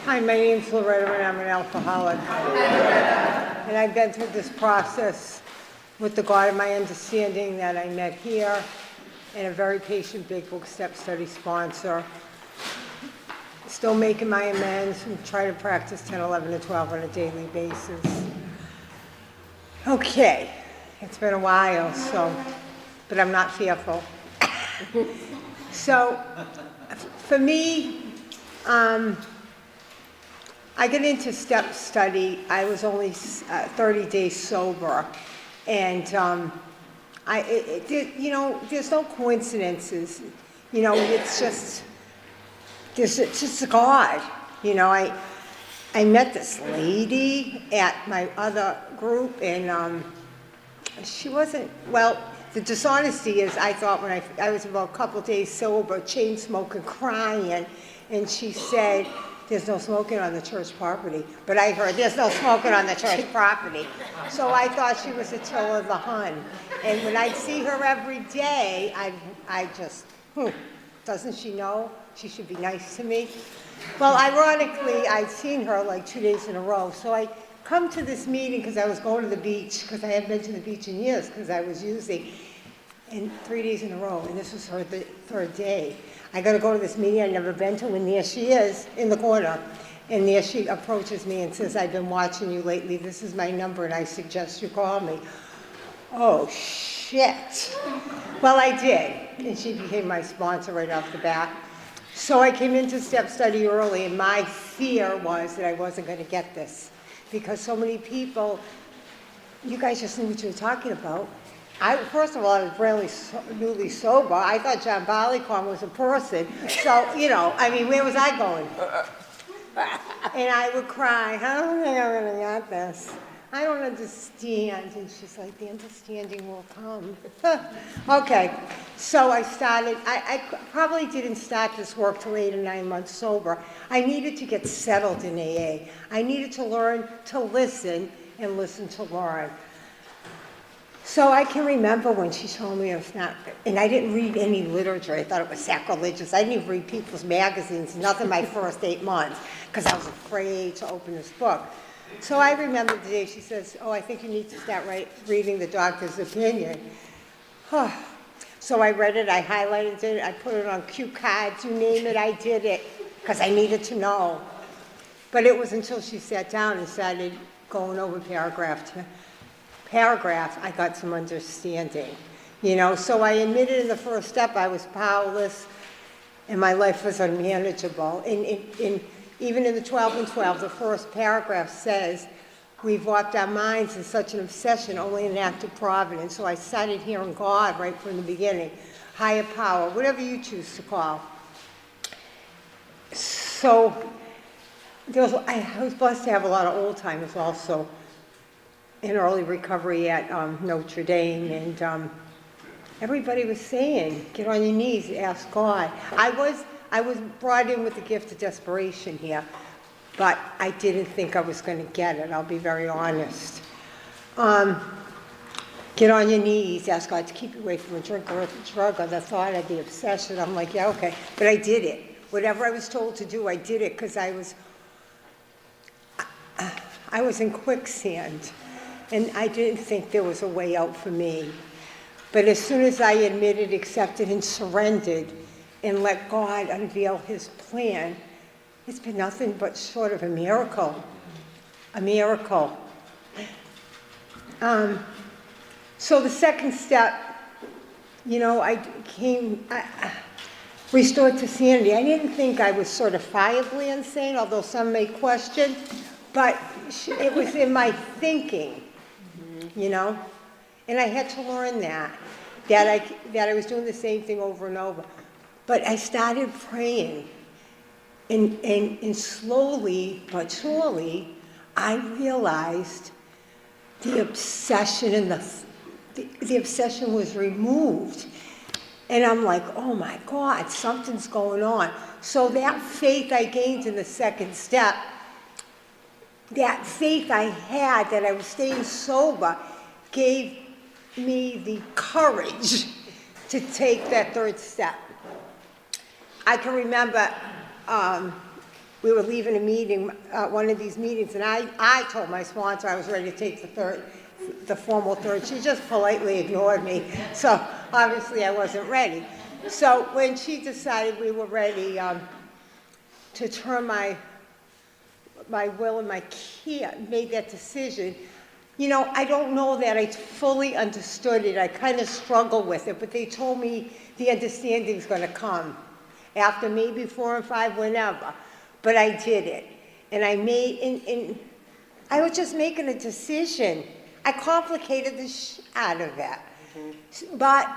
Hi, my name's Loretta and I'm an alcoholic. And I've been through this process with the God of my understanding that I met here, and a very patient Big Book Step Study sponsor. Still making my amends and try to practice 10, 11, and 12 on a daily basis. Okay, it's been a while, but I'm not fearful. So, for me, I get into step study. I was only 30 days sober, and there's no coincidences. It's just God. I met this lady at my other group, and she wasn't, well, the dishonesty is I thought when I was about a couple days sober, chain smoking, crying, and she said, "There's no smoking on the church property." But I heard, "There's no smoking on the church property." So I thought she was Attila the Hun. And when I'd see her every day, I just, doesn't she know she should be nice to me? Well, ironically, I'd seen her like 2 days in a row. So I come to this meeting because I was going to the beach, because I hadn't been to the beach in years, because I was using, and 3 days in a row, and this was her third day. I got to go to this meeting I've never been to, and there she is in the corner. And there she approaches me and says, "I've been watching you lately. This is my number, and I suggest you call me." Oh, shit. Well, I did, and she became my sponsor right off the bat. So I came into step study early, and my fear was that I wasn't going to get this, because so many people, you guys just knew what you were talking about. First of all, I was really newly sober. I thought John Barleycorn was a person. So, where was I going? And I would cry, "I don't think I'm going to get this. I don't understand." And she's like, "The understanding will come." Okay, so I started. I probably didn't start this work till 8 or 9 months sober. I needed to get settled in AA. I needed to learn to listen and listen to learn. So I can remember when she told me it's not, and I didn't read any literature. I thought it was sacrilegious. I didn't even read people's magazines, nothing my first 8 months, because I was afraid to open this book. So I remember the day she says, "Oh, I think you need to start reading the doctor's opinion." So I read it, I highlighted it, I put it on cue cards, you name it, I did it, because I needed to know. But it was until she sat down and started going over paragraph to paragraph, I got some understanding. So I admitted in the first step I was powerless and my life was unmanageable. And even in the 12 and 12, the first paragraph says, "We've warped our minds in such an obsession, only an act of providence." So I started hearing God right from the beginning, higher power, whatever you choose to call. So I was blessed to have a lot of old timers also in early recovery at Notre Dame, and everybody was saying, "Get on your knees, ask God." I was brought in with the gift of desperation here, but I didn't think I was going to get it, I'll be very honest. Get on your knees, ask God to keep you away from a drink or a drug or the thought of the obsession. I'm like, yeah, okay, but I did it. Whatever I was told to do, I did it, because I was in quicksand. And I didn't think there was a way out for me. But as soon as I admitted, accepted, and surrendered, and let God unveil his plan, it's been nothing but short of a miracle. A miracle. So the second step, I became restored to sanity. I didn't think I was certifiably insane, although some may question, but it was in my thinking. And I had to learn that I was doing the same thing over and over. But I started praying, and slowly but surely, I realized the obsession and the obsession was removed. And I'm like, oh my God, something's going on. So that faith I gained in the second step, that faith I had that I was staying sober, gave me the courage to take that third step. I can remember we were leaving a meeting, one of these meetings, and I told my sponsor I was ready to take the formal third. She just politely ignored me, so obviously I wasn't ready. So when she decided we were ready to turn my will and my key, made that decision, you know, I don't know that I fully understood it. I kind of struggled with it, but they told me the understanding's going to come after maybe 4 and 5, whenever. But I did it, and and I was just making a decision. I complicated the out of it, but,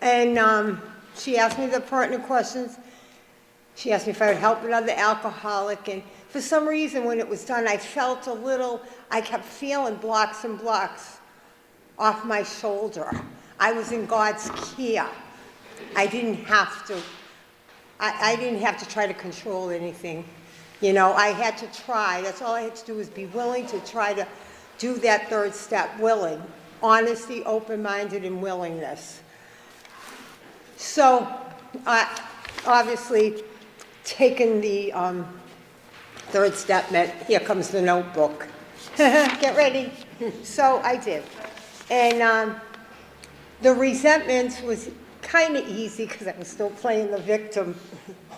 and she asked me the pertinent questions. She asked me if I would help another alcoholic, and for some reason when it was done, I felt I kept feeling blocks and blocks off my shoulder. I was in God's care. I didn't have to, I didn't have to try to control anything. You know, I had to try. That's all I had to do was be willing to try to do that third step, willing. Honesty, open-minded, and willingness. So, obviously, taking the third step meant, here comes the notebook. Get ready. So I did. And the resentment was kind of easy because I was still playing the victim.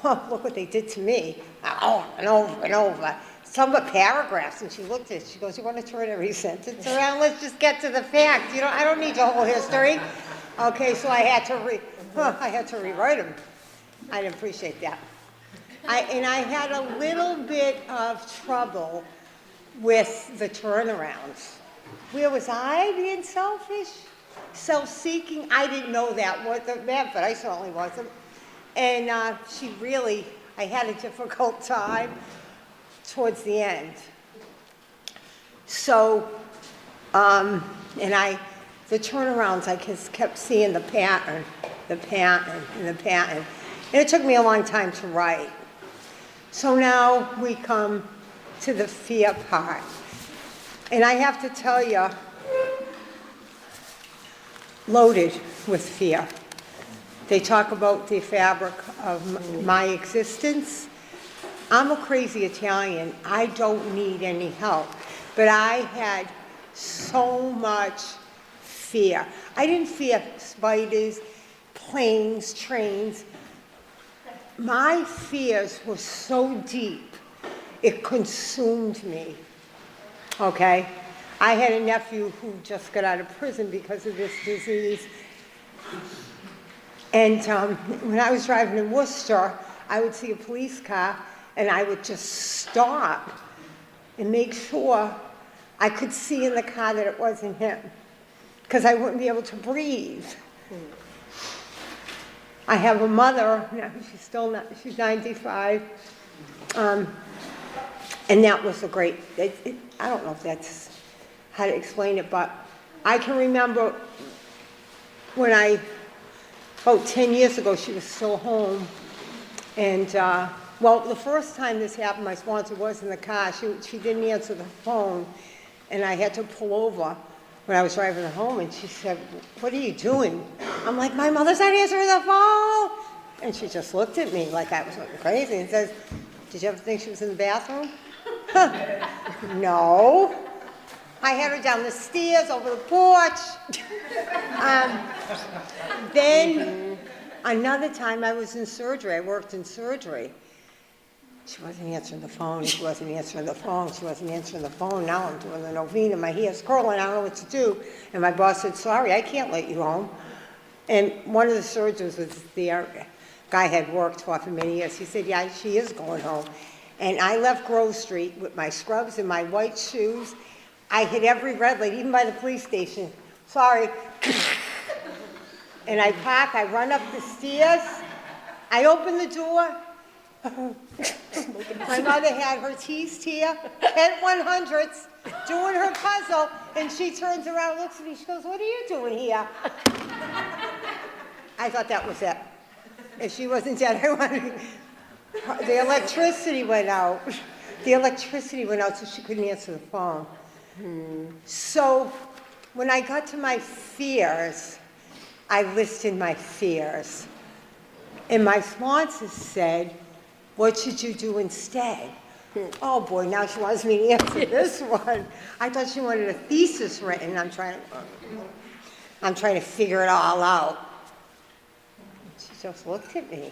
Oh, look what they did to me. Over and over and over. Some of paragraphs, and she looked at it. She goes, you want to turn every sentence around? Let's just get to the facts. You know, I don't need your whole history. Okay, so I had to rewrite them. I didn't appreciate that. And I had a little bit of trouble with the turnarounds. Where was I being selfish? Self-seeking? I didn't know what that meant, but I certainly wasn't. And I had a difficult time towards the end. So, the turnarounds, I just kept seeing the pattern, and the pattern. And it took me a long time to write. So now we come to the fear part. And I have to tell you, loaded with fear. They talk about the fabric of my existence. I'm a crazy Italian. I don't need any help. But I had so much fear. I didn't fear spiders, planes, trains. My fears were so deep, it consumed me, okay? I had a nephew who just got out of prison because of this disease. And when I was driving in Worcester, I would see a police car, and I would just stop and make sure I could see in the car that it wasn't him, because I wouldn't be able to breathe. I have a mother, she's 95, and that was a great, I don't know if that's how to explain it, but I can remember when about 10 years ago, she was still home, and the first time this happened, my sponsor was in the car. She didn't answer the phone, and I had to pull over when I was driving her home, and she said, what are you doing? I'm like, my mother's not answering the phone. And she just looked at me like I was looking crazy and says, did you ever think she was in the bathroom? No. I had her down the stairs, over the porch. Then another time I was in surgery. I worked in surgery. She wasn't answering the phone. She wasn't answering the phone. She wasn't answering the phone. Now I'm doing the novena. My hair's curling. I don't know what to do. And my boss said, sorry, I can't let you home. And one of the surgeons was there. Guy had worked for many years. He said, yeah, she is going home. And I left Grove Street with my scrubs and my white shoes. I hit every red light, even by the police station. Sorry. And I park. I run up the stairs. I open the door. My mother had her teased here, 10 100s, doing her puzzle, and she turns around, looks at me, she goes, what are you doing here? I thought that was it. If she wasn't dead, the electricity went out. The electricity went out, so she couldn't answer the phone. So when I got to my fears, I listed my fears. And my sponsor said, What should you do instead? Oh boy, now she wants me to answer this one. I thought she wanted a thesis written. I'm trying to figure it all out. She just looked at me.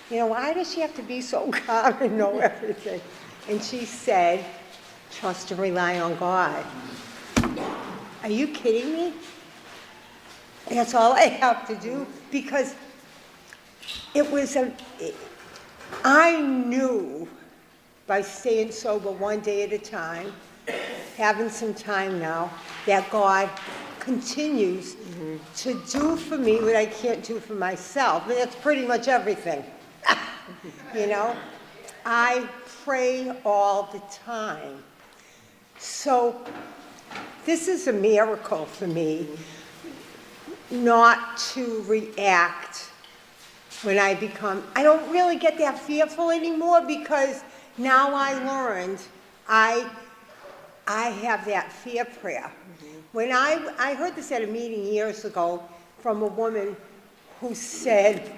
You know, why does she have to be so calm and know everything? And she said, trust and rely on God. Are you kidding me? That's all I have to do, because I knew by staying sober one day at a time, having some time now, that God continues to do for me what I can't do for myself. And that's pretty much everything. You know? I pray all the time. So this is a miracle for me, not to react when I don't really get that fearful anymore, because now I learned I have that fear prayer. When I heard this at a meeting years ago from a woman who said,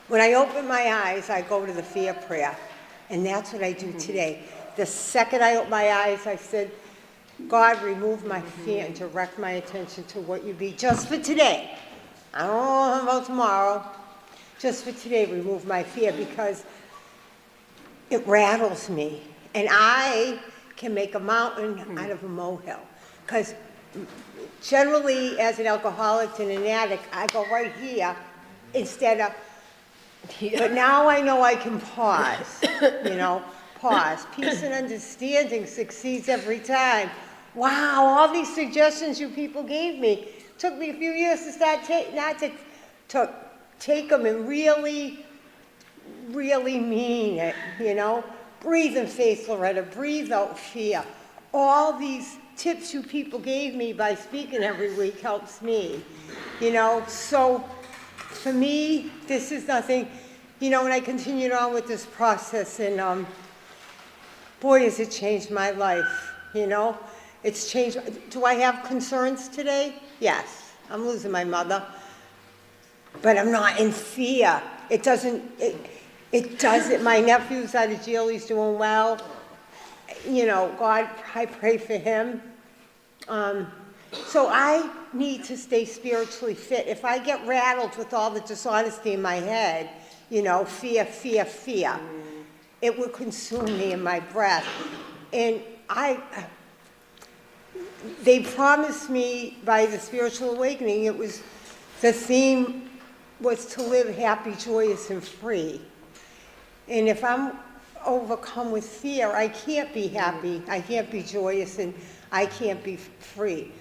when I open my eyes, I go to the fear prayer. And that's what I do today. The second I open my eyes, I said, God, remove my fear and direct my attention to what you be just for today. I don't know about tomorrow. Just for today, remove my fear, because it rattles me. And I can make a mountain out of a molehill. Because generally, as an alcoholic and an addict, I go right here instead of, but now I know I can pause, pause. Peace and understanding succeeds every time. Wow, all these suggestions you people gave me. Took me a few years to start take them and really, really mean it, Breathe in faith, Loretta. Breathe out fear. All these tips you people gave me by speaking every week helps me, So for me, this is nothing, and I continued on with this process, and boy, has it changed my life, It's changed. Do I have concerns today? Yes. I'm losing my mother. But I'm not in fear. It doesn't, my nephew's out of jail, he's doing well. God, I pray for him. So I need to stay spiritually fit. If I get rattled with all the dishonesty in my head, fear, fear, fear, it will consume me in my breath. And they promised me by the spiritual awakening, the theme was to live happy, joyous, and free. And if I'm overcome with fear, I can't be happy, I can't be joyous, and I can't be free.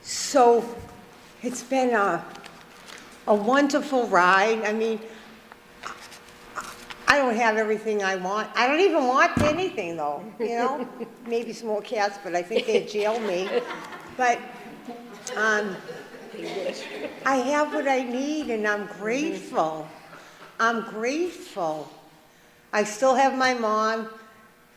So it's been a wonderful ride. I mean, I don't have everything I want. I don't even want anything, though, Maybe some more cats, but I think they'd jail me. But I have what I need, and I'm grateful. I'm grateful. I still have my mom.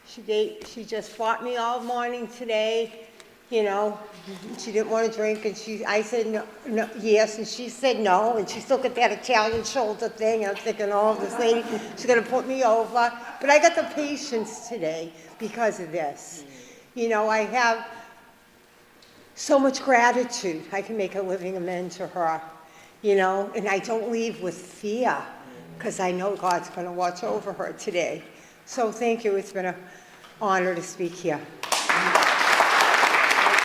She just fought me all morning today, She didn't want to drink, and I said no, yes, and she said no, and she still got that Italian shoulder thing, and I'm thinking, oh, this lady, she's going to put me over. But I got the patience today because of this. I have so much gratitude. I can make a living amends to her, and I don't leave with fear, because I know God's going to watch over her today. So thank you. It's been an honor to speak here.